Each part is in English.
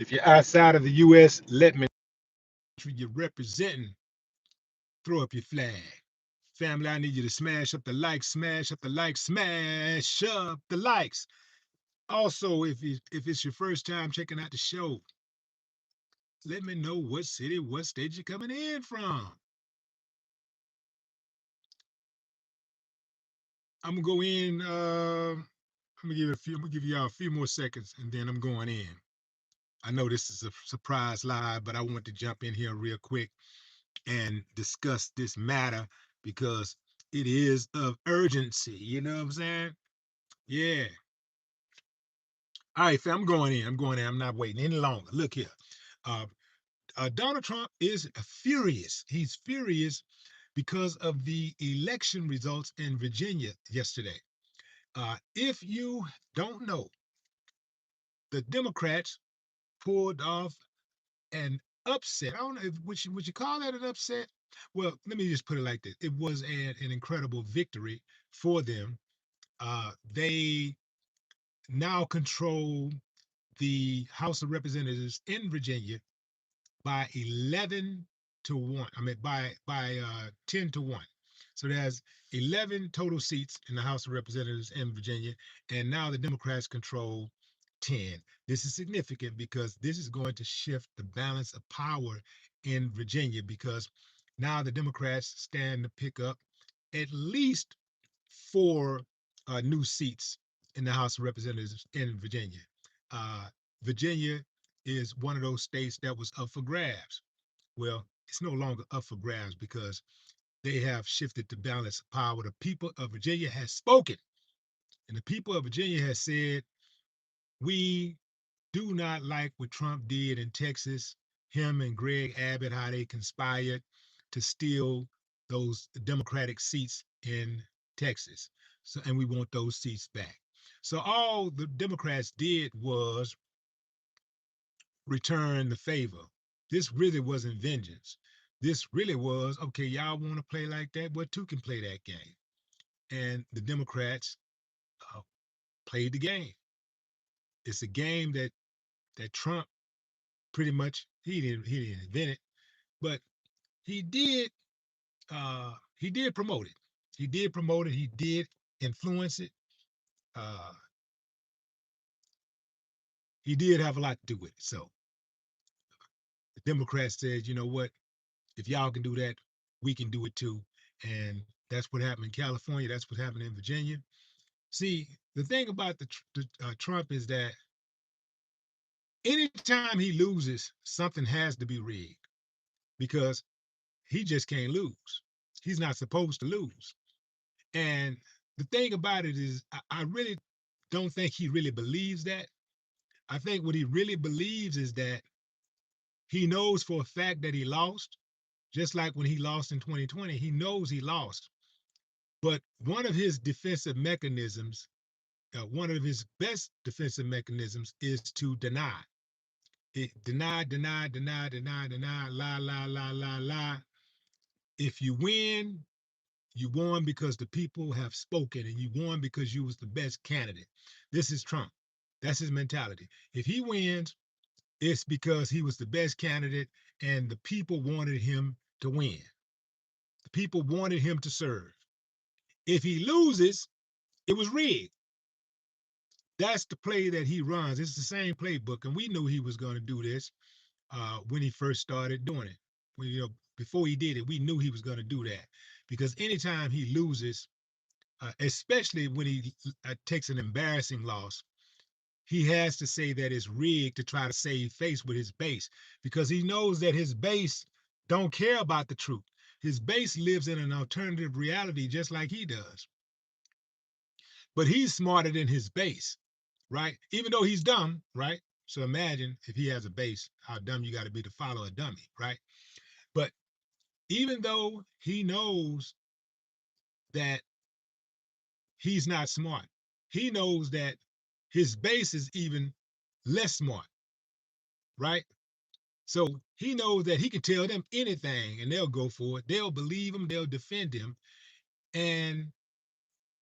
If you're outside of the U.S., let me know you're representing. Throw up your flag. Family, I need you to smash up the likes, smash up the likes, smash up the likes. Also, if it's your first time checking out the show, let me know what city, what state you're coming in from. I'm gonna go in. I'm gonna give y'all a few more seconds, and then I'm going in. I know this is a surprise live, but I want to jump in here real quick and discuss this matter because it is of urgency. You know what I'm saying? Yeah. All right, fam, I'm going in. I'm going in. I'm not waiting any longer. Look here. Uh, Donald Trump is furious. He's furious because of the election results in Virginia yesterday. If you don't know, the Democrats pulled off an upset. I don't know if would you call that an upset? Well, let me just put it like this: it was an incredible victory for them. They now control the House of Representatives in Virginia by 11 to 1. I mean, by 10 to 1. So there's 11 total seats in the House of Representatives in Virginia, and now the Democrats control 10. This is significant because this is going to shift the balance of power in Virginia because now the Democrats stand to pick up at least four new seats in the House of Representatives in Virginia. Uh, Virginia is one of those states that was up for grabs. Well, it's no longer up for grabs because they have shifted the balance of power. The people of Virginia has spoken, and the people of Virginia has said, we do not like what Trump did in Texas, him and Greg Abbott, how they conspired to steal those Democratic seats in Texas. So, and we want those seats back. So all the Democrats did was return the favor. This really wasn't vengeance. This really was, okay, y'all want to play like that? Well, two can play that game. And the Democrats uh, played the game. It's a game that Trump pretty much he didn't invent it, but he did he did promote it. He did promote it. He did influence it. Uh, he did have a lot to do with it. So the Democrats said, you know what? If y'all can do that, we can do it too. And that's what happened in California. That's what happened in Virginia. See, the thing about the Trump is that anytime he loses, something has to be rigged because he just can't lose. He's not supposed to lose. And the thing about it is, I really don't think he really believes that. I think what he really believes is that he knows for a fact that he lost, just like when he lost in 2020, he knows he lost. But one of his defensive mechanisms, one of his best defensive mechanisms is to deny. Deny, deny, deny, deny, deny, lie, lie, lie, lie, lie. If you win, you won because the people have spoken and you won because you was the best candidate. This is Trump. That's his mentality. If he wins, it's because he was the best candidate and the people wanted him to win. The people wanted him to serve. If he loses, it was rigged. That's the play that he runs. It's the same playbook, and we knew he was going to do this when he first started doing it. When, before he did it, we knew he was going to do that because anytime he loses, especially when he takes an embarrassing loss, he has to say that it's rigged to try to save face with his base because he knows that his base don't care about the truth. His base lives in an alternative reality just like he does. But he's smarter than his base, right? Even though he's dumb, right? So imagine if he has a base, how dumb you got to be to follow a dummy, right? But even though he knows that he's not smart, he knows that his base is even less smart, right? So he knows that he can tell them anything and they'll go for it. They'll believe him, they'll defend him, and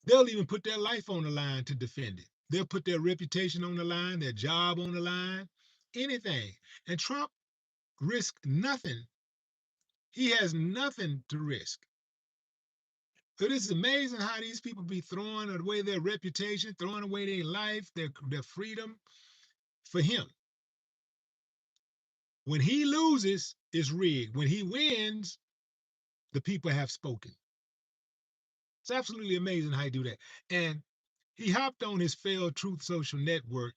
they'll even put their life on the line to defend it. They'll put their reputation on the line, their job on the line, anything. And Trump risked nothing. He has nothing to risk. So it is amazing how these people be throwing away their reputation, throwing away their life, their freedom for him. When he loses, it's rigged. When he wins, the people have spoken. It's absolutely amazing how he do that. And he hopped on his failed Truth Social network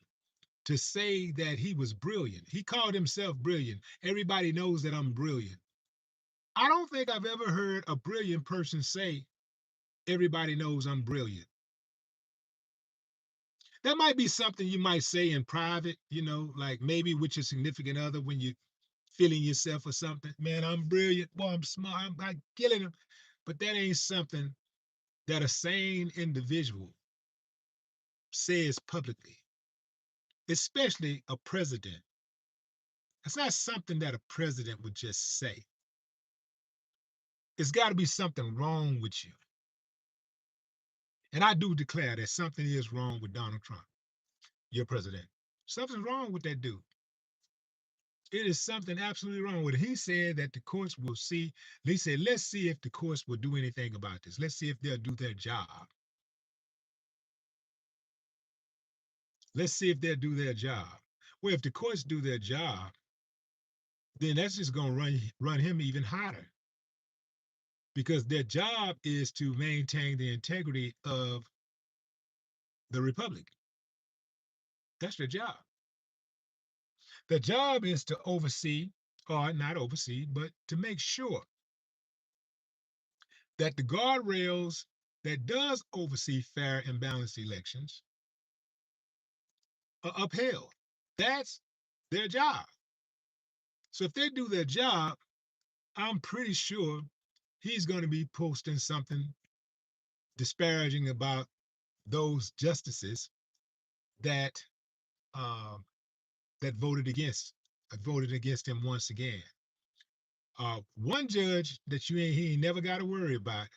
to say that he was brilliant. He called himself brilliant. Everybody knows that I'm brilliant. I don't think I've ever heard a brilliant person say, everybody knows I'm brilliant. That might be something you might say in private, like maybe with your significant other when you're feeling yourself or something. Man, I'm brilliant. Boy, I'm smart. I'm like killing him. But that ain't something that a sane individual says publicly, especially a president. It's not something that a president would just say. It's got to be something wrong with you. And I do declare that something is wrong with Donald Trump, your president. Something's wrong with that dude. It is something absolutely wrong with it. He said that the courts will see. He said, let's see if the courts will do anything about this. Let's see if they'll do their job. Let's see if they'll do their job. Well, if the courts do their job, then that's just going to run him even hotter because their job is to maintain the integrity of the republic. That's their job. The job is to oversee, or not oversee, but to make sure that the guardrails that does oversee fair and balanced elections are upheld. That's their job. So if they do their job, I'm pretty sure he's going to be posting something disparaging about those justices that um, that voted against him once again. One judge that he ain't never got to worry about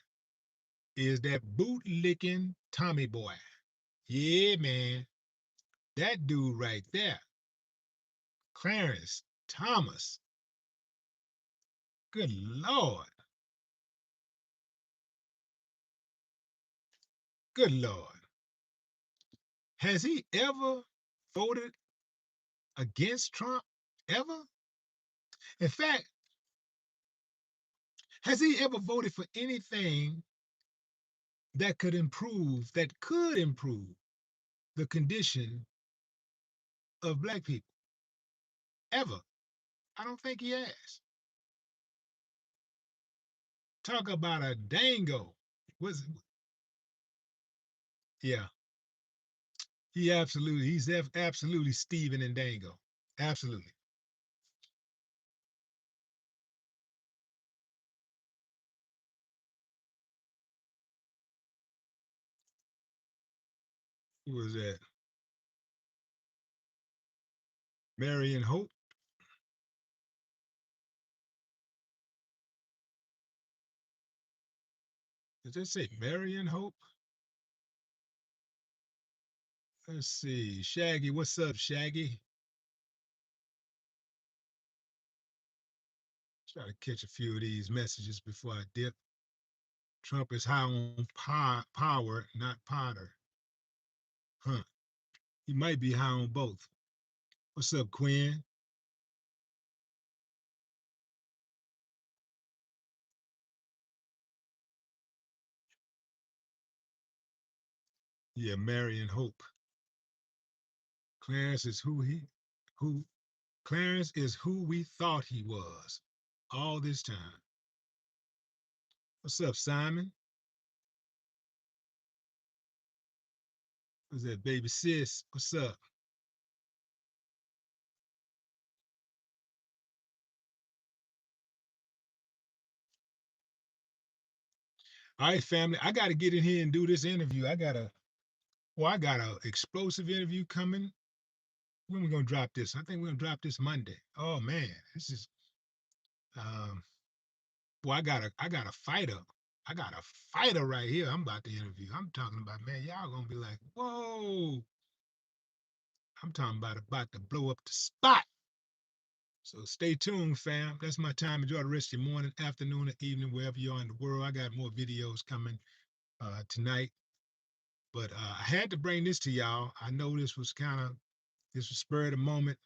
is that boot-licking Tommy boy. Yeah, man, that dude right there, Clarence Thomas. Good Lord. Good Lord. Has he ever voted against Trump? Ever? In fact, has he ever voted for anything that could improve the condition of black people? Ever? I don't think he has. Talk about a dango. Was Yeah, he's absolutely Steven and Dango. Absolutely. Who was that? Mary and Hope? Did they say Mary and Hope? Let's see. Shaggy, what's up, Shaggy? Try to catch a few of these messages before I dip. Trump is high on power, not Potter. Huh. He might be high on both. What's up, Quinn? Yeah, Mary and Hope. Clarence is who Clarence is who we thought he was all this time. What's up, Simon? What's that, baby sis? What's up? All right, family. I got to get in here and do this interview. I got a explosive interview coming. When we gonna drop this? I think we're gonna drop this Monday. Oh man, this is um. Well, I got a fighter. I got a fighter right here. I'm about to interview. I'm talking about, man. Y'all gonna be like, whoa. I'm talking about to blow up the spot. So stay tuned, fam. That's my time. Enjoy the rest of your morning, afternoon, or evening, wherever you are in the world. I got more videos coming tonight. But I had to bring this to y'all. I know this was spur of the moment.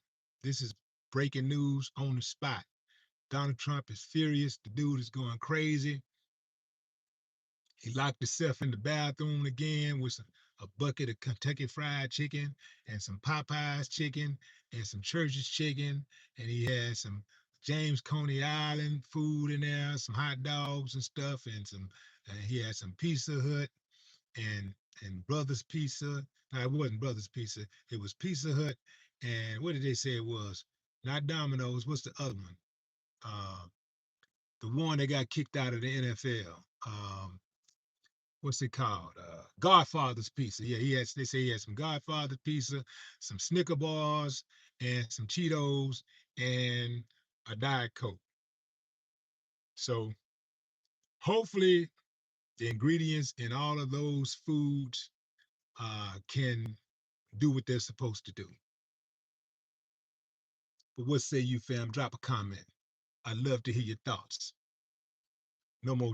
This is breaking news on the spot. Donald Trump is furious. The dude is going crazy. He locked himself in the bathroom again with a bucket of Kentucky Fried Chicken and some Popeyes chicken and some Church's chicken. And he had some James Coney Island food in there, some hot dogs and stuff, and he had some Pizza Hut and Brothers Pizza. No, it wasn't Brothers Pizza. It was Pizza Hut. And what did they say it was? Not Domino's. What's the other one? Uh, the one that got kicked out of the NFL. What's it called? Godfather's Pizza. Yeah, he has. They say he had some Godfather Pizza, some Snicker bars, and some Cheetos, and a Diet Coke. So hopefully, the ingredients in all of those foods can do what they're supposed to do. But what say you, fam? Drop a comment. I'd love to hear your thoughts. No more